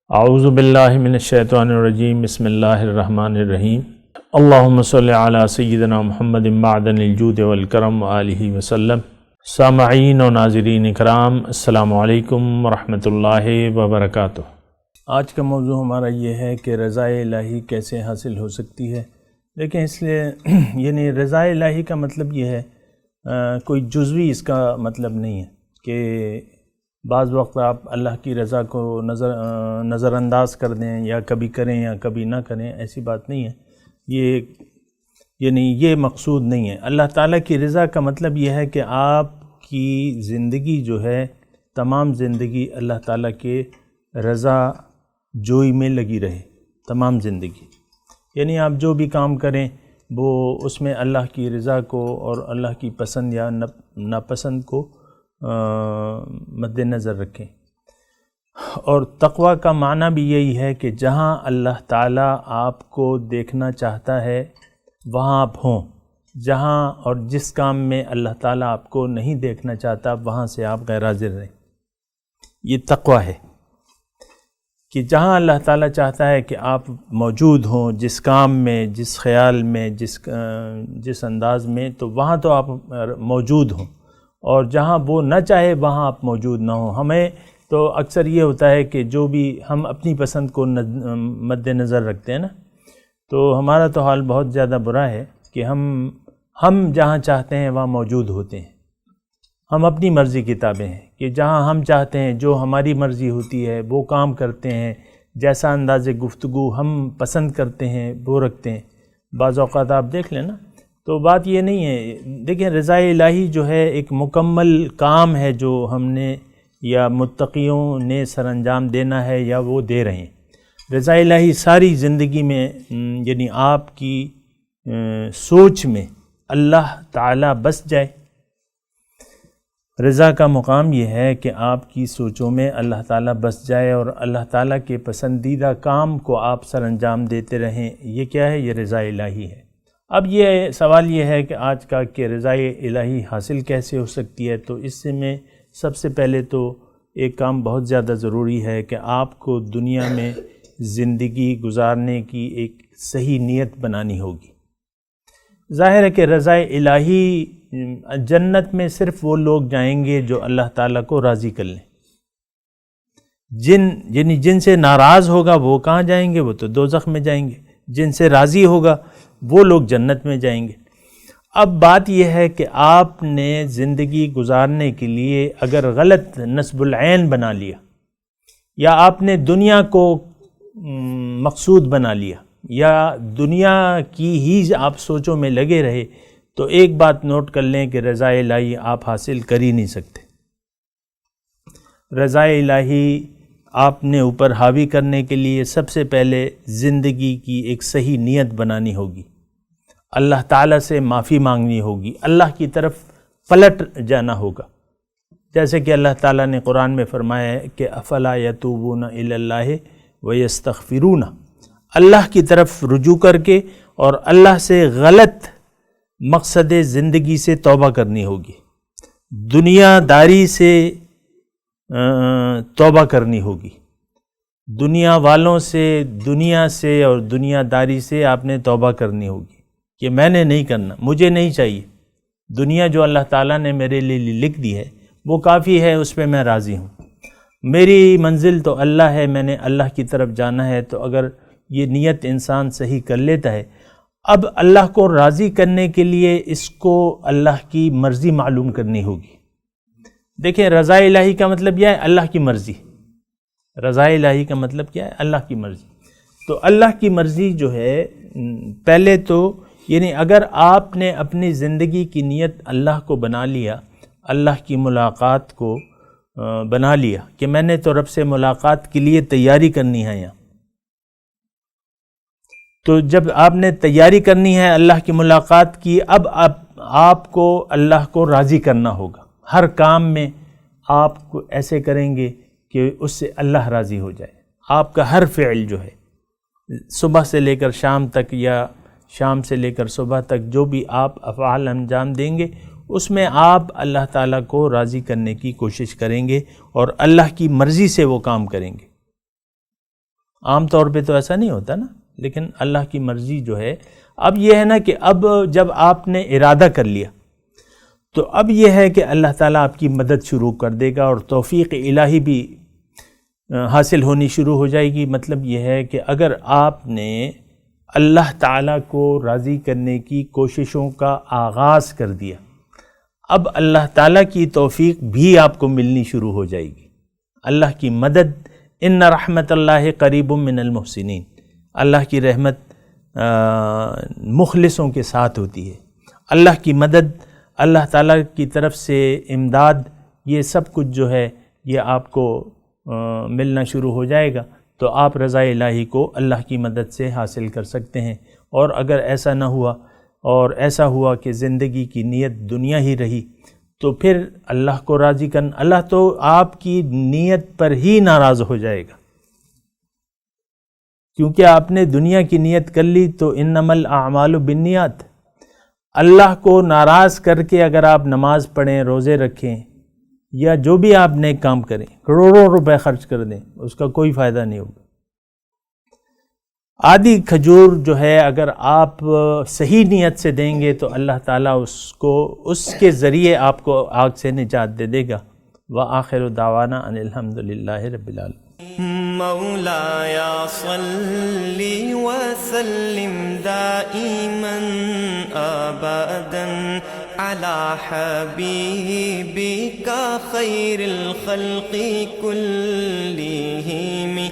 اعوذ باللہ من الشیطان الرجیم بسم اللہ الرحمن الرحیم اللہم صلی علی سیدنا محمد معدن الجود والکرم وآلہ وسلم۔ سامعین و ناظرین اکرام، السلام علیکم ورحمۃ اللہ وبرکاتہ۔ آج کا موضوع ہمارا یہ ہے کہ رضا الہی کیسے حاصل ہو سکتی ہے۔ دیکھیں، اس لیے یعنی رضا الہی کا مطلب یہ ہے، کوئی جزوی اس کا مطلب نہیں ہے کہ بعض وقت آپ اللہ کی رضا کو نظر انداز کر دیں، یا کبھی کریں یا کبھی نہ کریں، ایسی بات نہیں ہے۔ یہ مقصود نہیں ہے۔ اللہ تعالیٰ کی رضا کا مطلب یہ ہے کہ آپ کی زندگی جو ہے، تمام زندگی اللہ تعالیٰ کے رضا جوئی میں لگی رہے، تمام زندگی۔ یعنی آپ جو بھی کام کریں وہ اس میں اللہ کی رضا کو اور اللہ کی پسند یا ناپسند کو مد نظر رکھیں۔ اور تقویٰ کا معنی بھی یہی ہے کہ جہاں اللہ تعالیٰ آپ کو دیکھنا چاہتا ہے وہاں آپ ہوں، جہاں اور جس کام میں اللہ تعالیٰ آپ کو نہیں دیکھنا چاہتا وہاں سے آپ غیر حاضر رہیں۔ یہ تقویٰ ہے کہ جہاں اللہ تعالیٰ چاہتا ہے کہ آپ موجود ہوں، جس کام میں، جس خیال میں، جس انداز میں، تو وہاں تو آپ موجود ہوں، اور جہاں وہ نہ چاہے وہاں آپ موجود نہ ہوں۔ ہمیں تو اکثر یہ ہوتا ہے کہ جو بھی ہم اپنی پسند کو مد نظر رکھتے ہیں نا، تو ہمارا تو حال بہت زیادہ برا ہے کہ ہم جہاں چاہتے ہیں وہاں موجود ہوتے ہیں۔ ہم اپنی مرضی کی تابع ہیں کہ جہاں ہم چاہتے ہیں، جو ہماری مرضی ہوتی ہے وہ کام کرتے ہیں، جیسا انداز گفتگو ہم پسند کرتے ہیں وہ رکھتے ہیں۔ بعض اوقات آپ دیکھ لیں نا، تو بات یہ نہیں ہے۔ دیکھیں، رضا الہی جو ہے ایک مکمل کام ہے جو ہم نے یا متقیوں نے سر انجام دینا ہے یا وہ دے رہے ہیں۔ رضا الہی ساری زندگی میں یعنی آپ کی سوچ میں اللہ تعالیٰ بس جائے۔ رضا کا مقام یہ ہے کہ آپ کی سوچوں میں اللہ تعالیٰ بس جائے اور اللہ تعالیٰ کے پسندیدہ کام کو آپ سر انجام دیتے رہیں۔ یہ کیا ہے؟ یہ رضا الہی ہے۔ اب یہ سوال یہ ہے کہ آج کا کہ رضا الہی حاصل کیسے ہو سکتی ہے؟ تو اس سے میں سب سے پہلے تو ایک کام بہت زیادہ ضروری ہے کہ آپ کو دنیا میں زندگی گزارنے کی ایک صحیح نیت بنانی ہوگی۔ ظاہر ہے کہ رضا الہی جنت میں صرف وہ لوگ جائیں گے جو اللہ تعالیٰ کو راضی کر لیں۔ جن سے ناراض ہوگا وہ کہاں جائیں گے؟ وہ تو دوزخ میں جائیں گے۔ جن سے راضی ہوگا وہ لوگ جنت میں جائیں گے۔ اب بات یہ ہے کہ آپ نے زندگی گزارنے کے لیے اگر غلط نصب العین بنا لیا، یا آپ نے دنیا کو مقصود بنا لیا، یا دنیا کی ہی آپ سوچوں میں لگے رہے، تو ایک بات نوٹ کر لیں کہ رضا الہی آپ حاصل کر ہی نہیں سکتے۔ رضا الہی آپ نے اوپر حاوی کرنے کے لیے سب سے پہلے زندگی کی ایک صحیح نیت بنانی ہوگی، اللہ تعالیٰ سے معافی مانگنی ہوگی، اللہ کی طرف پلٹ جانا ہوگا۔ جیسے کہ اللہ تعالیٰ نے قرآن میں فرمایا ہے کہ افلا یتوبون الی اللہ ویستغفرون، اللہ کی طرف رجوع کر کے اور اللہ سے غلط مقصد زندگی سے توبہ کرنی ہوگی، دنیا داری سے توبہ کرنی ہوگی، دنیا والوں سے، دنیا سے اور دنیا داری سے آپ نے توبہ کرنی ہوگی کہ میں نے نہیں کرنا، مجھے نہیں چاہیے۔ دنیا جو اللہ تعالیٰ نے میرے لیے لکھ دی ہے وہ کافی ہے، اس پہ میں راضی ہوں۔ میری منزل تو اللہ ہے، میں نے اللہ کی طرف جانا ہے۔ تو اگر یہ نیت انسان صحیح کر لیتا ہے، اب اللہ کو راضی کرنے کے لیے اس کو اللہ کی مرضی معلوم کرنی ہوگی۔ دیکھیں، رضا الہی کا مطلب یہ ہے اللہ کی مرضی۔ رضا الہی کا مطلب کیا ہے؟ اللہ کی مرضی۔ تو اللہ کی مرضی جو ہے، پہلے تو یعنی اگر آپ نے اپنی زندگی کی نیت اللہ کو بنا لیا، اللہ کی ملاقات کو بنا لیا کہ میں نے تو رب سے ملاقات کے لیے تیاری کرنی ہے، یہاں تو جب آپ نے تیاری کرنی ہے اللہ کی ملاقات کی، اب آپ کو اللہ کو راضی کرنا ہوگا۔ ہر کام میں آپ کو ایسے کریں گے کہ اس سے اللہ راضی ہو جائے۔ آپ کا ہر فعل جو ہے، صبح سے لے کر شام تک یا شام سے لے کر صبح تک جو بھی آپ افعال انجام دیں گے، اس میں آپ اللہ تعالیٰ کو راضی کرنے کی کوشش کریں گے اور اللہ کی مرضی سے وہ کام کریں گے۔ عام طور پہ تو ایسا نہیں ہوتا نا، لیکن اللہ کی مرضی جو ہے، اب یہ ہے نا کہ اب جب آپ نے ارادہ کر لیا تو اب یہ ہے کہ اللہ تعالیٰ آپ کی مدد شروع کر دے گا اور توفیق الہی بھی حاصل ہونی شروع ہو جائے گی۔ مطلب یہ ہے کہ اگر آپ نے اللہ تعالیٰ کو راضی کرنے کی کوششوں کا آغاز کر دیا، اب اللہ تعالیٰ کی توفیق بھی آپ کو ملنی شروع ہو جائے گی۔ اللہ کی مدد، ان رحمت اللہ قریب من المحسنین، اللہ کی رحمت مخلصوں کے ساتھ ہوتی ہے۔ اللہ کی مدد، اللہ تعالیٰ کی طرف سے امداد، یہ سب کچھ جو ہے یہ آپ کو ملنا شروع ہو جائے گا، تو آپ رضا الہی کو اللہ کی مدد سے حاصل کر سکتے ہیں۔ اور اگر ایسا نہ ہوا اور ایسا ہوا کہ زندگی کی نیت دنیا ہی رہی، تو پھر اللہ کو راضی کرنا، اللہ تو آپ کی نیت پر ہی ناراض ہو جائے گا، کیونکہ آپ نے دنیا کی نیت کر لی تو انما الاعمال بالنیات۔ اللہ کو ناراض کر کے اگر آپ نماز پڑھیں، روزے رکھیں، یا جو بھی آپ نیک کام کریں، کروڑوں روپے خرچ کر دیں، اس کا کوئی فائدہ نہیں ہوگا۔ آدھی کھجور جو ہے اگر آپ صحیح نیت سے دیں گے تو اللہ تعالیٰ اس کے ذریعے آپ کو آگ سے نجات دے دے گا۔ وآخر دعوانا ان الحمدللہ رب العالمین۔ مولاي صل وسلم دائما ابدا على حبيبك خير الخلق كلهم